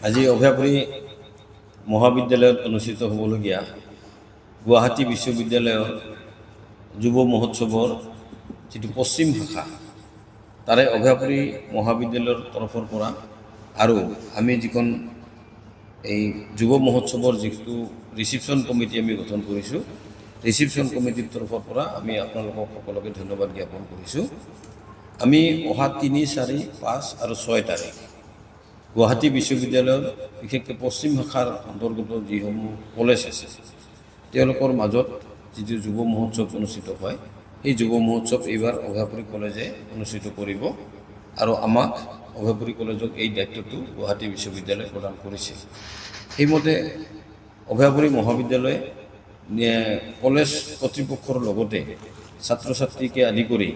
আজি অভয়াপুৰী মহাবিদ্যালয়ত অনুষ্ঠিত হ'বলগীয়া গুৱাহাটী বিশ্ববিদ্যালয়ৰ যুৱ মহোৎসৱৰ যিটো পশ্চিম শাখা তাৰে অভয়াপুৰী মহাবিদ্যালয়ৰ তৰফৰ পৰা আৰু আমি যিখন এই যুৱ মহোৎসৱৰ যিটো ৰিচিপশ্যন কমিটি আমি গঠন কৰিছোঁ, ৰিচিপশ্যন কমিটিৰ তৰফৰ পৰা আমি আপোনালোকক সকলোকে ধন্যবাদ জ্ঞাপন কৰিছোঁ। আমি অহা 3, 4, 5 আৰু 6 তাৰিখ গুৱাহাটী বিশ্ববিদ্যালয়ৰ বিশেষকৈ পশ্চিম শাখাৰ অন্তৰ্গত যিসমূহ কলেজ আছে তেওঁলোকৰ মাজত যিটো যুৱ মহোৎসৱ অনুষ্ঠিত হয়, এই যুৱ মহোৎসৱ এইবাৰ অভয়াপুৰী কলেজে অনুষ্ঠিত কৰিব আৰু আমাক অভয়াপুৰী কলেজক এই দায়িত্বটো গুৱাহাটী বিশ্ববিদ্যালয়ে প্ৰদান কৰিছে। সেইমতে অভয়াপুৰী মহাবিদ্যালয়ে কলেজ কৰ্তৃপক্ষৰ লগতে ছাত্ৰ ছাত্ৰীকে আদি কৰি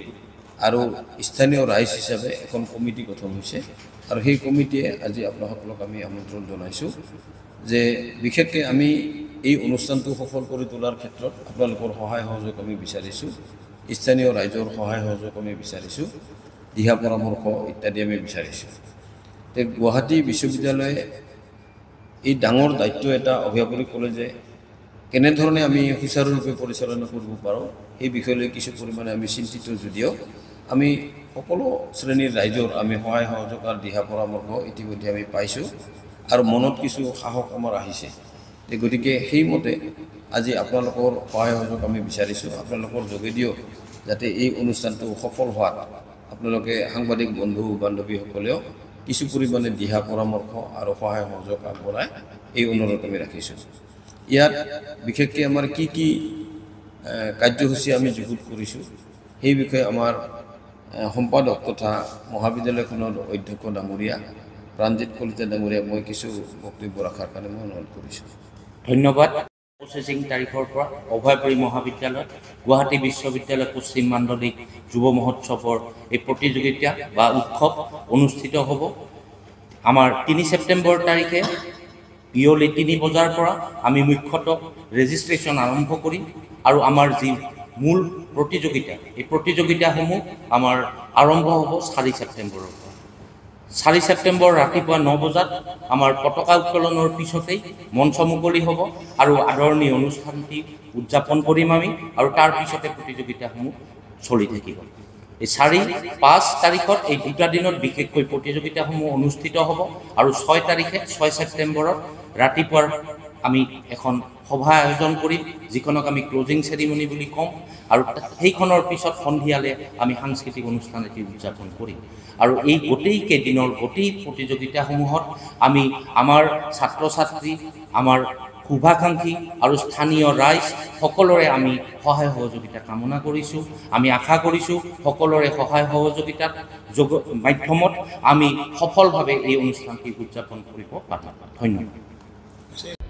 আৰু স্থানীয় ৰাইজ হিচাপে এখন কমিটি গঠন হৈছে আৰু সেই কমিটিয়ে আজি আপোনালোকক আমি আমন্ত্ৰণ জনাইছোঁ যে বিশেষকৈ আমি এই অনুষ্ঠানটো সফল কৰি তোলাৰ ক্ষেত্ৰত আপোনালোকৰ সহায় সহযোগ আমি বিচাৰিছোঁ, স্থানীয় ৰাইজৰ সহায় সহযোগ আমি বিচাৰিছোঁ, দিহা পৰামৰ্শ ইত্যাদি আমি বিচাৰিছোঁ। গুৱাহাটী বিশ্ববিদ্যালয়ে এই ডাঙৰ দায়িত্ব এটা অভয়াপুৰী কলেজে কেনেধৰণে আমি সুচাৰুৰূপে পৰিচালনা কৰিব পাৰোঁ সেই বিষয়লৈ কিছু পৰিমাণে আমি চিন্তিত যদিও আমি সকলো শ্ৰেণীৰ ৰাইজৰ আমি সহায় সহযোগ আৰু দিহা পৰামৰ্শ ইতিমধ্যে আমি পাইছোঁ আৰু মনত কিছু সাহস আমাৰ আহিছে। গতিকে সেইমতে আজি আপোনালোকৰ সহায় সহযোগ আমি বিচাৰিছোঁ। আপোনালোকৰ যোগেদিও যাতে এই অনুষ্ঠানটো সফল হোৱাত আপোনালোকে সাংবাদিক বন্ধু বান্ধৱীসকলেও কিছু পৰিমাণে দিহা পৰামৰ্শ আৰু সহায় সহযোগ আগবঢ়াই এই অনুৰোধ আমি ৰাখিছোঁ। ইয়াত বিশেষকৈ আমাৰ কি কি কাৰ্যসূচী আমি যুগুত কৰিছোঁ সেই বিষয়ে আমাৰ সম্পাদক তথা মহাবিদ্যালয়খনৰ অধ্যক্ষ ডাঙৰীয়া প্ৰাণজিৎ কলিতা ডাঙৰীয়া মই কিছু বক্তব্য ৰখাৰ কাৰণে মই অনুৰোধ কৰিছোঁ। ধন্যবাদ। 25 তাৰিখৰ পৰা অভয়াপুৰী মহাবিদ্যালয়ত গুৱাহাটী বিশ্ববিদ্যালয় পশ্চিম মাণ্ডলিক যুৱ মহোৎসৱৰ এই প্ৰতিযোগিতা বা উৎসৱ অনুষ্ঠিত হ'ব। আমাৰ 3 ছেপ্টেম্বৰ তাৰিখে বিয়লি 3 বজাৰ পৰা আমি মুখ্যতঃ ৰেজিষ্ট্ৰেশ্যন আৰম্ভ কৰিম আৰু আমাৰ যি মূল প্ৰতিযোগিতা এই প্ৰতিযোগিতাসমূহ আমাৰ আৰম্ভ হ'ব 4 ছেপ্টেম্বৰৰ পৰা। 4 ছেপ্টেম্বৰ ৰাতিপুৱা 9 বজাত আমাৰ পতাকা উত্তোলনৰ পিছতেই মঞ্চ মুকলি হ'ব আৰু আদৰণি অনুষ্ঠানটি উদযাপন কৰিম আমি আৰু তাৰ পিছতে প্ৰতিযোগিতাসমূহ চলি থাকিব। এই 4, 5 তাৰিখত এই দুটা দিনত বিশেষকৈ প্ৰতিযোগিতাসমূহ অনুষ্ঠিত হ'ব আৰু 6 তাৰিখে 6 ছেপ্টেম্বৰত ৰাতিপুৱাৰ আমি এখন সভা আয়োজন কৰিম যিখনক আমি ক্লজিং চেৰিমনি বুলি কওঁ আৰু সেইখনৰ পিছত সন্ধিয়ালৈ আমি সাংস্কৃতিক অনুষ্ঠান এটি উদযাপন কৰিম আৰু এই গোটেই কেইদিনৰ গোটেই প্ৰতিযোগিতাসমূহত আমি আমাৰ ছাত্ৰ ছাত্ৰী, আমাৰ শুভাকাংক্ষী আৰু স্থানীয় ৰাইজ সকলোৰে আমি সহায় সহযোগিতা কামনা কৰিছোঁ। আমি আশা কৰিছোঁ সকলোৰে সহায় সহযোগিতাৰ মাধ্যমত আমি সফলভাৱে এই অনুষ্ঠানটি উদযাপন কৰিব পাৰিম। ধন্যবাদ।